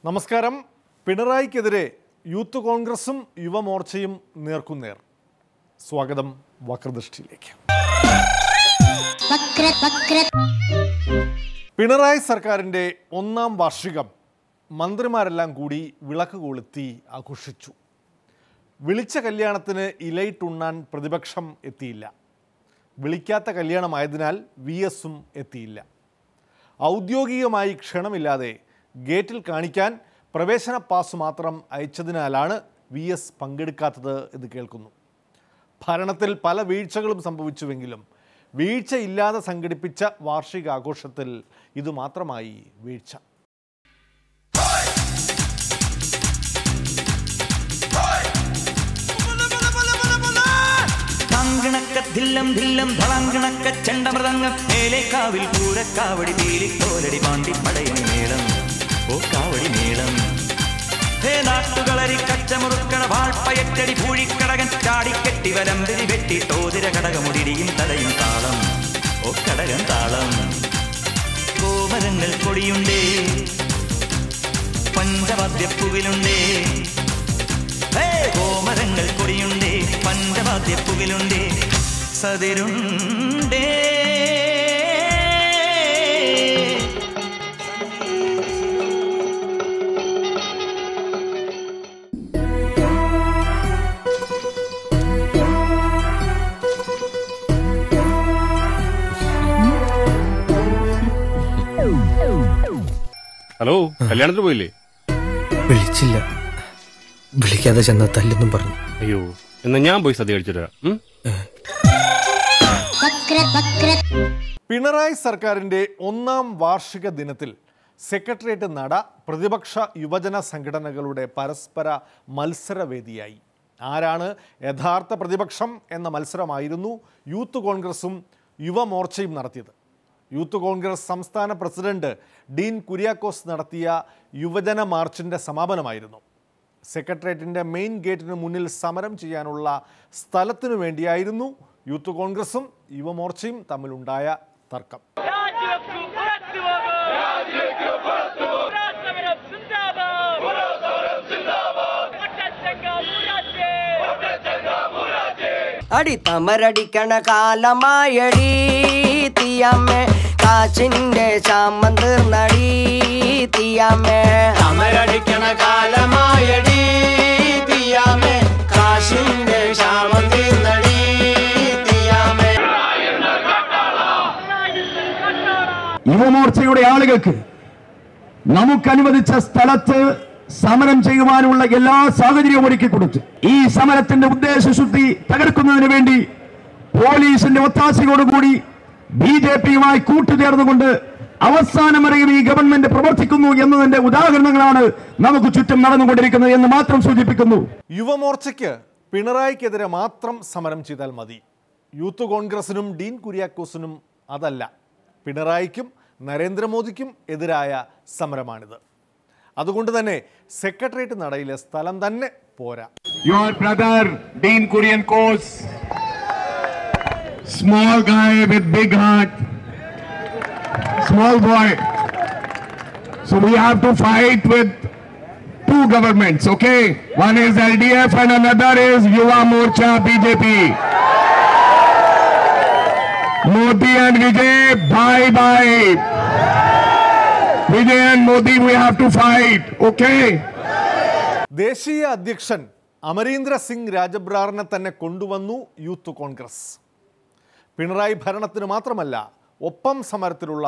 നമസ്കാരം. പിണറായിക്കെതിരെ യൂത്ത് കോൺഗ്രസും യുവമോർച്ചയും നേർക്കുനേർ. സ്വാഗതം വക്രദൃഷ്ടിയിലേക്ക്. പിണറായി സർക്കാരിൻ്റെ 1ാം വാർഷികം മന്ത്രിമാരെല്ലാം കൂടി വിളക്ക് കൊളുത്തി ആഘോഷിച്ചു. വിളിച്ച കല്യാണത്തിന് ഇലയിട്ടുണ്ണാൻ പ്രതിപക്ഷം എത്തിയില്ല. വിളിക്കാത്ത കല്യാണമായതിനാൽ VSും എത്തിയില്ല. ഔദ്യോഗികമായി ക്ഷണമില്ലാതെ ഗേറ്റിൽ കാണിക്കാൻ പ്രവേശന പാസ് മാത്രം അയച്ചതിനാലാണ് VS പങ്കെടുക്കാത്തത് എന്ന് കേൾക്കുന്നു. ഭരണത്തിൽ പല വീഴ്ചകളും സംഭവിച്ചുവെങ്കിലും വീഴ്ചയില്ലാതെ സംഘടിപ്പിച്ച വാർഷികാഘോഷത്തിൽ ഇതുമാത്രമായി വീഴ്ച. ധില്ലം ധില്ലം ധളങ്കണക്ക ചെണ്ടമൃതങ്ങം മേലേക്കാവിൽ പൂരക്കാവടി പീലിത്തോലടി പാണ്ടി പടയണി മേളം ഓ കാവടി മേളം ഹേ നാട്ടുകളരി കച്ചമുറുക്കണ വാൾപ്പയറ്റടി പൂഴിക്കടകൻ ചാടിക്കെട്ടി വരമ്പിരി വെട്ടി തോതിര കടകമുടിയും തടയും താളം ഓ കടകൻ താളം കോമരങ്ങൾ കൊടിയുണ്ടേ പഞ്ചവാദ്യപ്പുവിലുണ്ടേ കോമരങ്ങൾ കൊടിയുണ്ടേ പഞ്ചവാദ്യപ്പുവിലുണ്ടേ സതിരുണ്ടേ ഹലോ, കല്യാണത്തിന് പോയില്ലേ? വിളിച്ചില്ല. വിളിക്കാതെ ചെന്ന തല്ലെന്നും പറഞ്ഞു. അയ്യോ, എന്നാ ഞാൻ പോയി സദ്യ കഴിച്ചിട്ട് വരാം. പിണറായി സർക്കാരിൻ്റെ 1ാം വാർഷിക ദിനത്തിൽ സെക്രട്ടേറിയറ്റ് നട പ്രതിപക്ഷ യുവജന സംഘടനകളുടെ പരസ്പര മത്സരവേദിയായി. ആരാണ് യഥാർത്ഥ പ്രതിപക്ഷം എന്ന മത്സരമായിരുന്നു യൂത്ത് കോൺഗ്രസും യുവമോർച്ചയും നടത്തിയത്. യൂത്ത് കോൺഗ്രസ് സംസ്ഥാന പ്രസിഡന്റ് ഡീൻ കുര്യാക്കോസ് നടത്തിയ യുവജന മാർച്ചിൻ്റെ സമാപനമായിരുന്നു. സെക്രട്ടേറിയറ്റിൻ്റെ മെയിൻ ഗേറ്റിന് മുന്നിൽ സമരം ചെയ്യാനുള്ള സ്ഥലത്തിനു വേണ്ടിയായിരുന്നു യൂത്ത് കോൺഗ്രസും യുവമോർച്ചയും തമ്മിലുണ്ടായ തർക്കം. അടി തമരടിക്കണ കാലമായടി തീയമ്മേ കാച്ചിന്റെ ചാമം തീർന്നടി തീയമ്മേ തമരടിക്കണ കാലമായടി തീയമ്മേ കാശിന്റെ ചാമം തീർന്നടി തീയമ്മേ. യുവമോർച്ചയുടെ ആളുകൾക്ക് നമുക്കനുവദിച്ച സ്ഥലത്ത് സമരം ചെയ്യുവാനുള്ള എല്ലാ സാഹചര്യവും ഒരുക്കി കൊടുത്തു. ഈ സമരത്തിന്റെ ഉദ്ദേശശുദ്ധി തകർക്കുന്നതിന് വേണ്ടി പോലീസിന്റെ ഒത്താശയോടുകൂടി BJPയുമായി കൂട്ടുചേർന്നുകൊണ്ട് അവസാനം വരെയും ഈ ഗവൺമെന്റ് പ്രവർത്തിക്കുന്നു എന്നതിന്റെ ഉദാഹരണങ്ങളാണ് നമുക്ക് ചുറ്റും നടന്നുകൊണ്ടിരിക്കുന്നത് എന്ന് മാത്രം സൂചിപ്പിക്കുന്നു. യുവമോർച്ചയ്ക്ക് പിണറായിക്കെതിരെ മാത്രം സമരം ചെയ്താൽ മതി. യൂത്ത് കോൺഗ്രസിനും ഡീൻ കുര്യാക്കോസിനും അതല്ല, പിണറായിക്കും നരേന്ദ്രമോദിക്കും എതിരായ സമരമാണിത്. അതുകൊണ്ട് തന്നെ സെക്രട്ടേറിയറ്റ് നടയിലെ സ്ഥലം തന്നെ പോരാ. Your brother Dean Kuryakos, small guy with big heart, small boy. So we have to fight with two governments, okay? One is LDF and another is Yuva Morcha BJP. Modi and Vijay, bye bye. Vijay and Modi, we have to fight, okay? ദേശീയ അധ്യക്ഷൻ അമരീന്ദ്ര സിംഗ് രാജബ്രാറിനെ തന്നെ കൊണ്ടുവന്നു youth Congress. Pinarayi ഭരണത്തിന് മാത്രമല്ല, ഒപ്പം സമരത്തിലുള്ള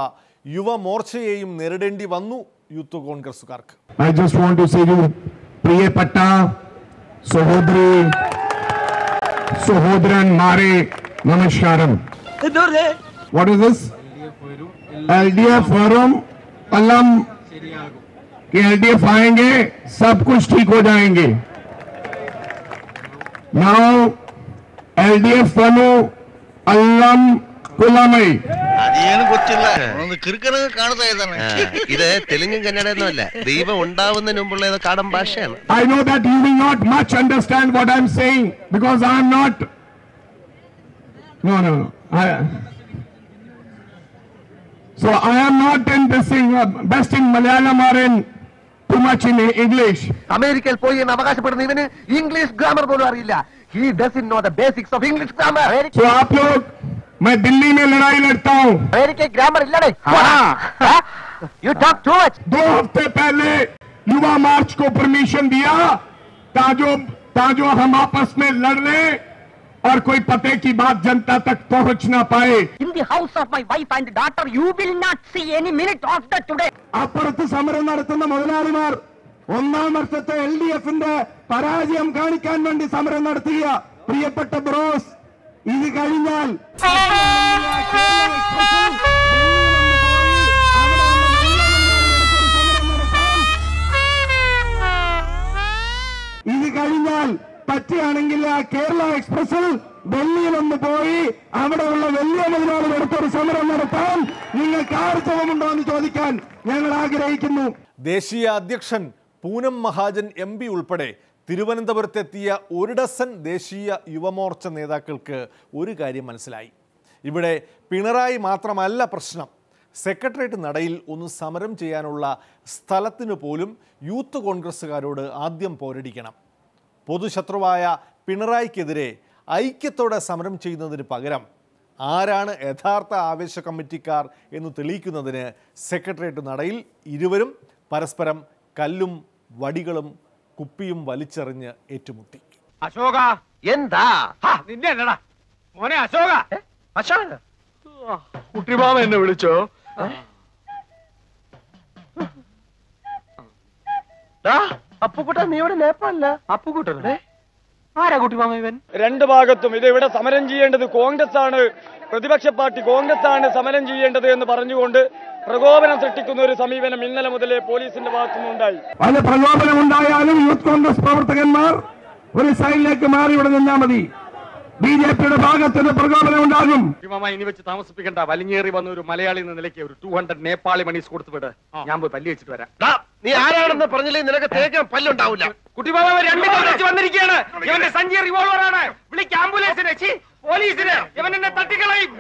യുവമോർച്ചയെയും നേരിടേണ്ടി വന്നു youth കോൺഗ്രസുകാർക്ക്. I just want to say you, Priyapatta, Sahodri, Sahodran Mare, Namaskaram. What is this? LDF Forum, Alam. कि LDF आएंगे सब कुछ ठीक हो जाएंगे. Now LDF बनो अल्लम कुलमई. അതെയാണ് കൊച്ചില്ല ഒന്ന് കിറുക്കണ കാണുന്നതാണ്. ഇത് തെലുങ്കും കന്നഡയൊന്നും അല്ല, ദൈവം ഉണ്ടാവുന്നതിന് മുമ്പുള്ള ഏതോ കാടൻ ഭാഷയാണ്. I know that you will not much understand what I'm saying because I am not. No. So I am not in this thing, best in Malayalam or in too much in English. അമേരിക്കയിൽ പോയി എന്ന് അവകാശപ്പെടുന്ന ഇവന് English grammar പോലും അറിയില്ല. He doesn't know the basics of English grammar. So आप लोग, मैं दिल्ली में लड़ाई लड़ता हूँ. अमेरिकी grammar इल्लड़े. You talk too much. 2 हफ्ते पहले युवा मार्च को परमिशन दिया ताजो हम आपस में लड़ ले और कोई पते की बात जनता तक पहुंच ना पाए. In the house of my wife and daughter, you will not see any minute after today. അപ്പുറത്ത് സമരം നടത്തുന്ന മുതലാളിമാർ 1-ാം വർഷത്തെ LDF-ന്റെ പരാജയം കാണിക്കാൻ വേണ്ടി സമരം നടത്തുക. പ്രിയപ്പെട്ട ബ്രോസ്, ഇത് കഴിഞ്ഞാൽ പറ്റുകയാണെങ്കിൽ ആ കേരള എക്സ്പ്രസിൽ ഡൽഹിയിലൊന്ന് പോയി അവിടെയുള്ള വലിയ മുതലാളികളെടുത്തൊരു സമരം നടത്താൻ നിങ്ങൾക്ക് ആർജവമുണ്ടോ എന്ന് ചോദിക്കാൻ ഞങ്ങൾ ആഗ്രഹിക്കുന്നു. ദേശീയ അധ്യക്ഷൻ പൂനം മഹാജൻ MP ഉൾപ്പെടെ തിരുവനന്തപുരത്തെത്തിയ 1 ഡസൻ ദേശീയ യുവമോർച്ച നേതാക്കൾക്ക് ഒരു കാര്യം മനസ്സിലായി. ഇവിടെ പിണറായി മാത്രമല്ല പ്രശ്നം. സെക്രട്ടേറിയറ്റ് നടയിൽ ഒന്ന് സമരം ചെയ്യാനുള്ള സ്ഥലത്തിനു പോലും യൂത്ത് കോൺഗ്രസ്സുകാരോട് ആദ്യം പോരടിക്കണം. പൊതുശത്രുവായ പിണറായിക്കെതിരെ ഐക്യത്തോടെ സമരം ചെയ്യുന്നതിന് പകരം ആരാണ് യഥാർത്ഥ ആവേശ കമ്മിറ്റിക്കാർ എന്ന് തെളിയിക്കുന്നതിന് സെക്രട്ടേറിയറ്റ് നടയിൽ ഇരുവരും പരസ്പരം കല്ലും വടികളും കുപ്പിയും വലിച്ചെറിഞ്ഞ് ഏറ്റുമുട്ടി. അശോക എന്താ നിന്നെ അല്ലടാ മോനെ അശോക. അശോക കുട്ടിമാമ എന്നെ വിളിച്ചോ? അപ്പുക്കുട്ടൻ നീ ഇവിടെ നേപ്പാളില്ല. അപ്പുകുട്ടനെ ആരാ കുട്ടിമാമ ഇവൻ? 2 ഭാഗത്തും ഇത് ഇവിടെ സമരം ചെയ്യേണ്ടത് കോൺഗ്രസ് ആണ്, പ്രതിപക്ഷ പാർട്ടി കോൺഗ്രസ് ആണ് സമരം ചെയ്യേണ്ടത് എന്ന് പറഞ്ഞുകൊണ്ട് പ്രകോപനം സൃഷ്ടിക്കുന്ന ഒരു സമീപനം ഇന്നലെ മുതലേ പോലീസിന്റെ ഭാഗത്തുനിന്നുണ്ടായി. പല പ്രകോപനം ഉണ്ടായാലും യൂത്ത് കോൺഗ്രസ് പ്രവർത്തകന്മാർ ഒരു സൈഡിലേക്ക് മാറി ഇവിടെ നിന്നാൽ മതി. BJP-യുടെ ഭാഗത്തിന് പ്രകോപനം ഉണ്ടാകും. ഇനി വെച്ച് താമസിപ്പിക്കണ്ട. വലിഞ്ഞേറി വന്ന ഒരു മലയാളി എന്ന നിലയ്ക്ക് ഒരു 200 നേപ്പാളി മണീസ് കൊടുത്തു വിട്. ഞാൻ പോയി പല്ലി വെച്ചിട്ട് വരാം. നീ ആരാണെന്ന് പറഞ്ഞില്ലേ നിനക്ക് തേക്കാൻ പല്ലുണ്ടാവില്ല. കുട്ടിമാമ 2 വെച്ച് വന്നിരിക്കുകയാണ്. ഇവന്റെ സഞ്ചി റിവോൾവർ ആണ്. വിളിക്ക് ആംബുലൻസിനെ, പോലീസിനെ. ഇവൻ എന്നെ തട്ടിക്കളയും.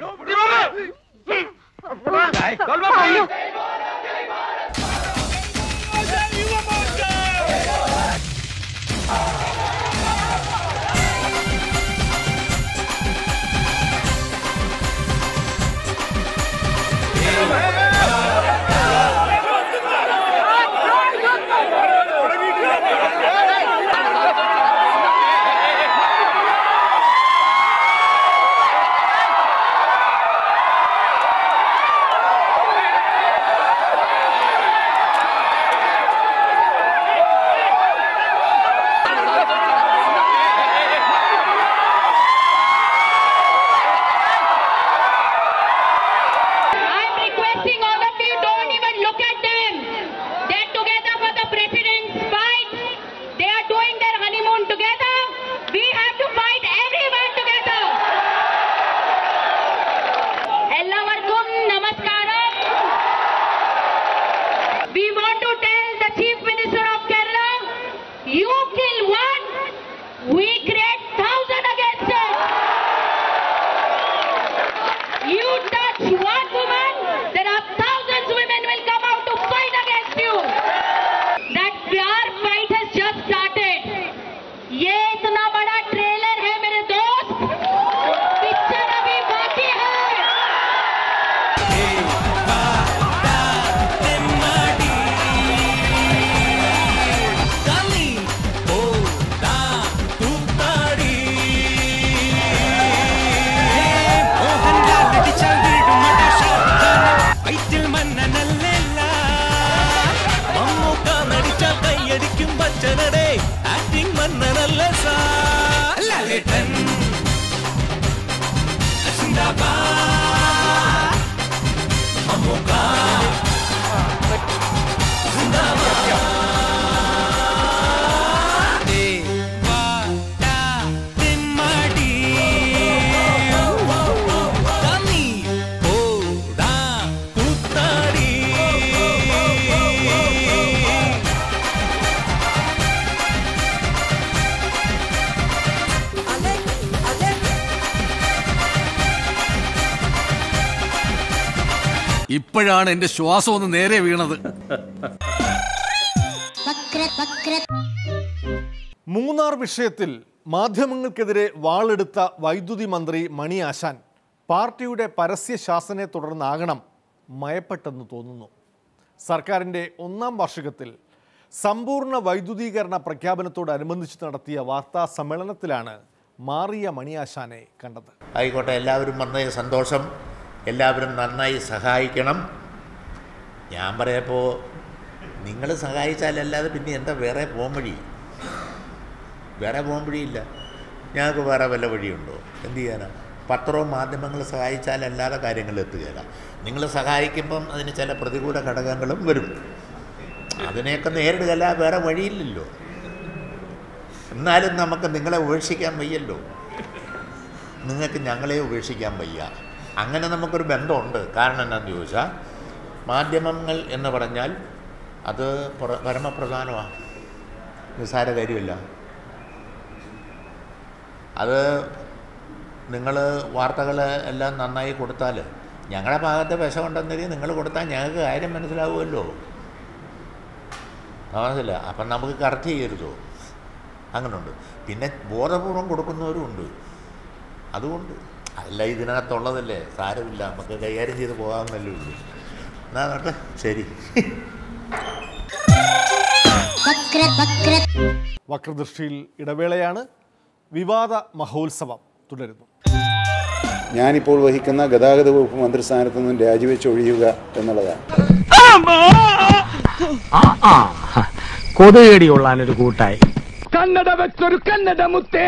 ഇപ്പോഴാണ് എന്റെ ശ്വാസം ഒന്ന് നേരെ വീണത്. മൂന്നാർ വിഷയത്തിൽ മാധ്യമങ്ങൾക്കെതിരെ വാളെടുത്ത വൈദ്യുതി മന്ത്രി മണി ആശാൻ പാർട്ടിയുടെ പരസ്യ ശാസനയെ തുടർന്നാകണം മയപ്പെട്ടെന്ന് തോന്നുന്നു. സർക്കാരിൻ്റെ 1ാം വാർഷികത്തിൽ സമ്പൂർണ്ണ വൈദ്യുതീകരണ പ്രഖ്യാപനത്തോടനുബന്ധിച്ച് നടത്തിയ വാർത്താ സമ്മേളനത്തിലാണ് മാറിയ മണി ആശാനെ കണ്ടത്. ആയിക്കോട്ടെ, എല്ലാവരും വന്ന സന്തോഷം, എല്ലാവരും നന്നായി സഹായിക്കണം. ഞാൻ പറയപ്പോൾ നിങ്ങൾ സഹായിച്ചാലല്ലാതെ പിന്നെ എന്താ വേറെ പോകാൻ വഴി? വേറെ പോകാൻ വഴിയില്ല. ഞങ്ങൾക്ക് വേറെ വല്ല വഴിയുണ്ടോ? എന്ത് ചെയ്യാനാണ്? പത്രവും മാധ്യമങ്ങൾ സഹായിച്ചാലല്ലാതെ കാര്യങ്ങൾ എത്തുകയില്ല. നിങ്ങൾ സഹായിക്കുമ്പം അതിന് ചില പ്രതികൂല ഘടകങ്ങളും വരും. അതിനെയൊക്കെ നേരിടുകയല്ല, വേറെ വഴിയില്ലല്ലോ. എന്നാലും നമുക്ക് നിങ്ങളെ ഉപേക്ഷിക്കാൻ വയ്യല്ലോ. നിങ്ങൾക്ക് ഞങ്ങളെ ഉപേക്ഷിക്കാൻ വയ്യ. അങ്ങനെ നമുക്കൊരു ബന്ധമുണ്ട്. കാരണം എന്താണെന്ന് ചോദിച്ചാൽ, മാധ്യമങ്ങൾ എന്ന് പറഞ്ഞാൽ അത് പരമപ്രധാനമാണ്, നിസ്സാര കാര്യമില്ല. അത് നിങ്ങൾ വാർത്തകൾ എല്ലാം നന്നായി കൊടുത്താൽ, ഞങ്ങളുടെ ഭാഗത്തെ വിഷമുണ്ടെന്നതിൽ നിങ്ങൾ കൊടുത്താൽ ഞങ്ങൾക്ക് കാര്യം മനസ്സിലാവുമല്ലോ. മനസ്സില്ല? അപ്പം നമുക്ക് കറക്റ്റ് ചെയ്യരുതോ? അങ്ങനെയുണ്ട്. പിന്നെ ബോധപൂർവം കൊടുക്കുന്നവരും ഉണ്ട്. അതുകൊണ്ട് അല്ല, ഇതിനകത്തുള്ളതല്ലേ, സാരമില്ല, നമുക്ക് കൈകാര്യം ചെയ്ത് പോകാമെന്നല്ലേ ഉള്ളൂ. എന്നാ കേട്ടെ, ശരി. വക്രദൃഷ്ടിയിൽ ഇടവേളയാണ്. വിവാദ മഹോത്സവം തുടരുന്നു. ഞാനിപ്പോൾ വഹിക്കുന്ന ഗതാഗത വകുപ്പ് മന്ത്രിസ്ഥാനത്ത് നിന്നും രാജിവെച്ചൊഴിയുക എന്നുള്ളതാണ്. കൊതുകടിയുള്ളൊരു കൂട്ടായി. കന്നഡ വെച്ചൊരു കന്നഡ മുത്തേ.